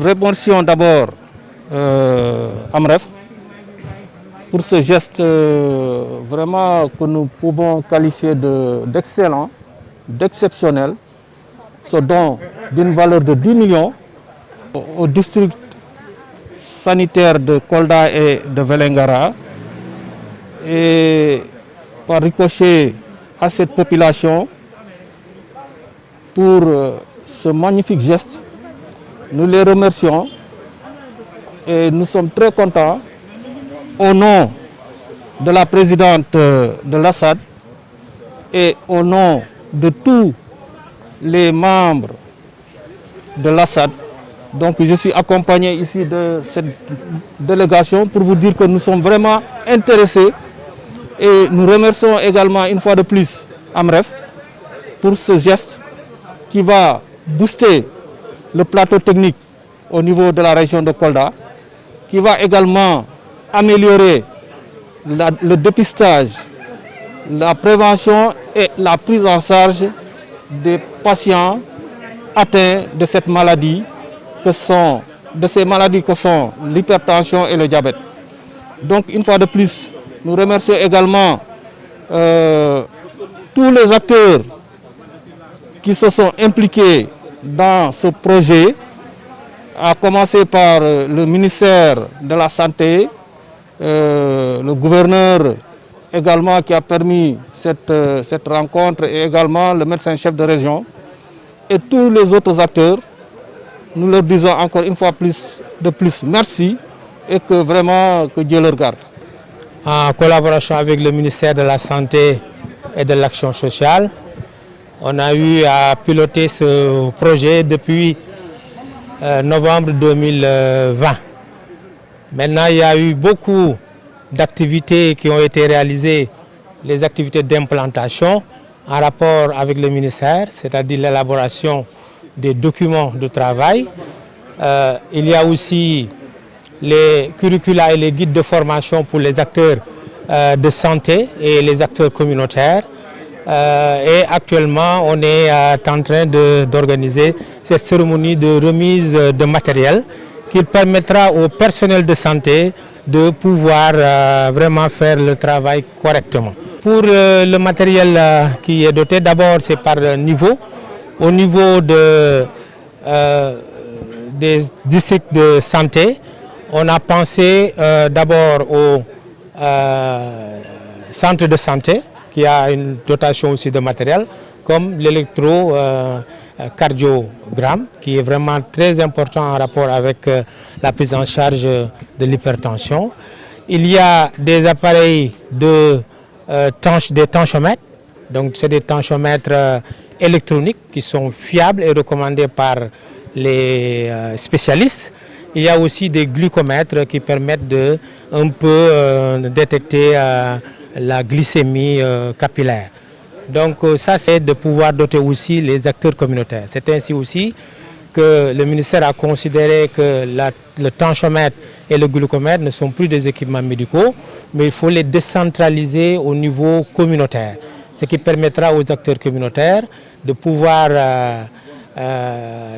remercions d'abord Amref pour ce geste vraiment que nous pouvons qualifier d'excellent, d'exceptionnel, ce don d'une valeur de 10 millions au district sanitaire de Kolda et de Vélingara et par ricochet à cette population pour ce magnifique geste. Nous les remercions et nous sommes très contents au nom de la présidente de l'Assad et au nom de tous les membres de l'Assad. Donc je suis accompagné ici de cette délégation pour vous dire que nous sommes vraiment intéressés et nous remercions également une fois de plus Amref pour ce geste qui va booster le plateau technique au niveau de la région de Kolda, qui va également améliorer le dépistage, la prévention et la prise en charge des patients atteints de cette maladie que sont l'hypertension et le diabète. Donc une fois de plus, nous remercions également tous les acteurs qui se sont impliqués dans ce projet, à commencer par le ministère de la Santé, le gouverneur également qui a permis cette rencontre et également le médecin-chef de région et tous les autres acteurs. Nous leur disons encore une fois de plus merci et que vraiment que Dieu leur garde. En collaboration avec le ministère de la Santé et de l'Action sociale, on a eu à piloter ce projet depuis novembre 2020. Maintenant, il y a eu beaucoup d'activités qui ont été réalisées, les activités d'implantation en rapport avec le ministère, c'est-à-dire l'élaboration des documents de travail. Il y a aussi les curricula et les guides de formation pour les acteurs de santé et les acteurs communautaires. Et actuellement, on est en train d'organiser cette cérémonie de remise de matériel qui permettra au personnel de santé de pouvoir vraiment faire le travail correctement. Pour le matériel qui est doté, d'abord c'est par niveau. Au niveau des districts de santé, on a pensé d'abord au centre de santé qui a une dotation aussi de matériel comme l'électrocardiogramme qui est vraiment très important en rapport avec la prise en charge de l'hypertension. Il y a des appareils des tensiomètres, donc c'est des tensiomètres électroniques qui sont fiables et recommandés par les spécialistes. Il y a aussi des glucomètres qui permettent de un peu détecter la glycémie capillaire. Donc ça c'est de pouvoir doter aussi les acteurs communautaires. C'est ainsi aussi que le ministère a considéré que le tensiomètre et le glucomètre ne sont plus des équipements médicaux, mais il faut les décentraliser au niveau communautaire. Ce qui permettra aux acteurs communautaires de pouvoir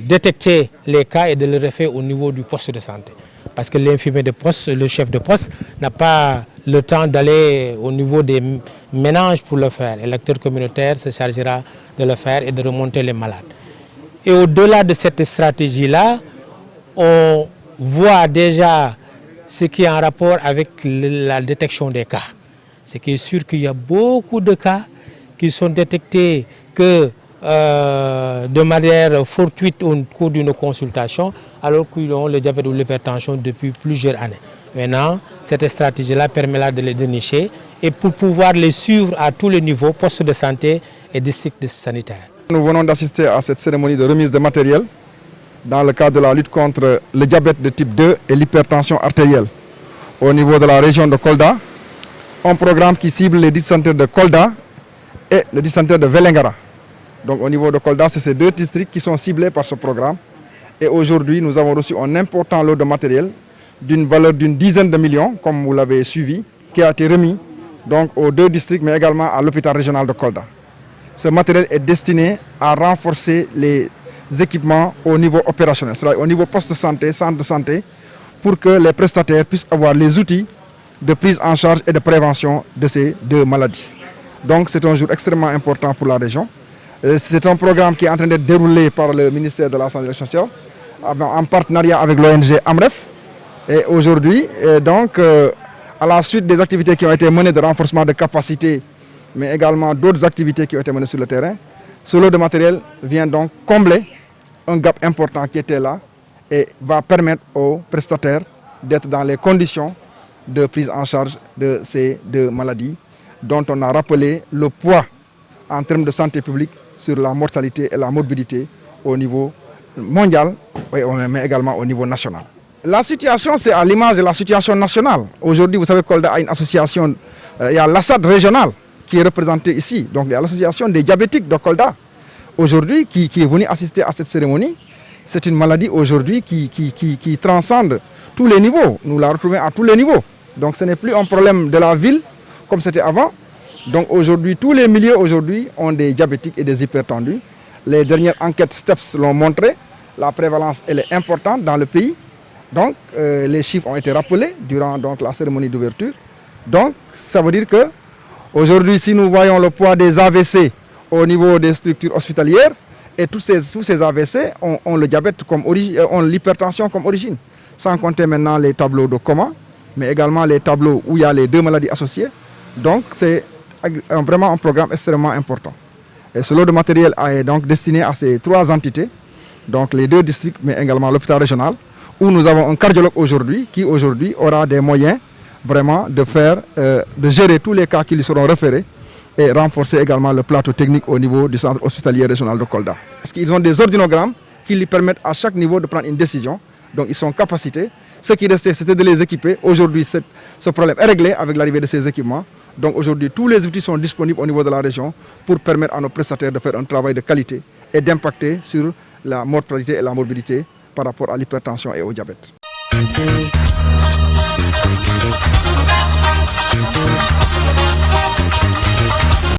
détecter les cas et de le refaire au niveau du poste de santé. Parce que l'infirmier de poste, le chef de poste, n'a pas le temps d'aller au niveau des ménages pour le faire. Et l'acteur communautaire se chargera de le faire et de remonter les malades. Et au-delà de cette stratégie-là, on voit déjà ce qui est en rapport avec la détection des cas. Ce qui est sûr qu'il y a beaucoup de cas qui sont détectés que de manière fortuite au cours d'une consultation, alors qu'ils ont le diabète ou l'hypertension depuis plusieurs années. Maintenant, cette stratégie-là permet de les dénicher et pour pouvoir les suivre à tous les niveaux, postes de santé et districts sanitaires. Nous venons d'assister à cette cérémonie de remise de matériel dans le cadre de la lutte contre le diabète de type 2 et l'hypertension artérielle au niveau de la région de Kolda. Un programme qui cible les districts sanitaires de Kolda et le district sanitaire de Vélingara. Donc au niveau de Kolda, c'est ces deux districts qui sont ciblés par ce programme. Et aujourd'hui, nous avons reçu un important lot de matériel d'une valeur d'une dizaine de millions, comme vous l'avez suivi, qui a été remis donc, aux deux districts, mais également à l'hôpital régional de Kolda. Ce matériel est destiné à renforcer les équipements au niveau opérationnel, c'est-à-dire au niveau poste de santé, centre de santé, pour que les prestataires puissent avoir les outils de prise en charge et de prévention de ces deux maladies. Donc c'est un jour extrêmement important pour la région. C'est un programme qui est en train d'être déroulé par le ministère de la Santé et de l'Action sociale en partenariat avec l'ONG AMREF. Et aujourd'hui, à la suite des activités qui ont été menées de renforcement de capacité, mais également d'autres activités qui ont été menées sur le terrain, ce lot de matériel vient donc combler un gap important qui était là et va permettre aux prestataires d'être dans les conditions de prise en charge de ces deux maladies dont on a rappelé le poids en termes de santé publique sur la mortalité et la morbidité au niveau mondial, mais également au niveau national. La situation, c'est à l'image de la situation nationale. Aujourd'hui, vous savez, Kolda a une association, il y a l'ASSAD régionale qui est représentée ici. Donc, il y a l'association des diabétiques de Kolda, aujourd'hui, qui est venue assister à cette cérémonie. C'est une maladie aujourd'hui qui transcende tous les niveaux. Nous la retrouvons à tous les niveaux. Donc, ce n'est plus un problème de la ville comme c'était avant. Donc, aujourd'hui, tous les milieux aujourd'hui ont des diabétiques et des hypertendus. Les dernières enquêtes STEPS l'ont montré. La prévalence, elle est importante dans le pays. Donc, les chiffres ont été rappelés durant la cérémonie d'ouverture. Donc, ça veut dire que aujourd'hui, si nous voyons le poids des AVC au niveau des structures hospitalières, et tous ces AVC ont le diabète comme origine, ont l'hypertension comme origine. Sans compter maintenant les tableaux de coma, mais également les tableaux où il y a les deux maladies associées. Donc, c'est vraiment un programme extrêmement important. Et ce lot de matériel est donc destiné à ces trois entités, donc les deux districts, mais également l'hôpital régional, où nous avons un cardiologue aujourd'hui qui aujourd'hui aura des moyens vraiment de gérer tous les cas qui lui seront référés et renforcer également le plateau technique au niveau du centre hospitalier régional de Kolda. Parce qu'ils ont des ordinogrammes qui lui permettent à chaque niveau de prendre une décision. Donc ils sont capacités. Ce qui restait, c'était de les équiper. Aujourd'hui, ce problème est réglé avec l'arrivée de ces équipements. Donc aujourd'hui, tous les outils sont disponibles au niveau de la région pour permettre à nos prestataires de faire un travail de qualité et d'impacter sur la mortalité et la morbidité par rapport à l'hypertension et au diabète.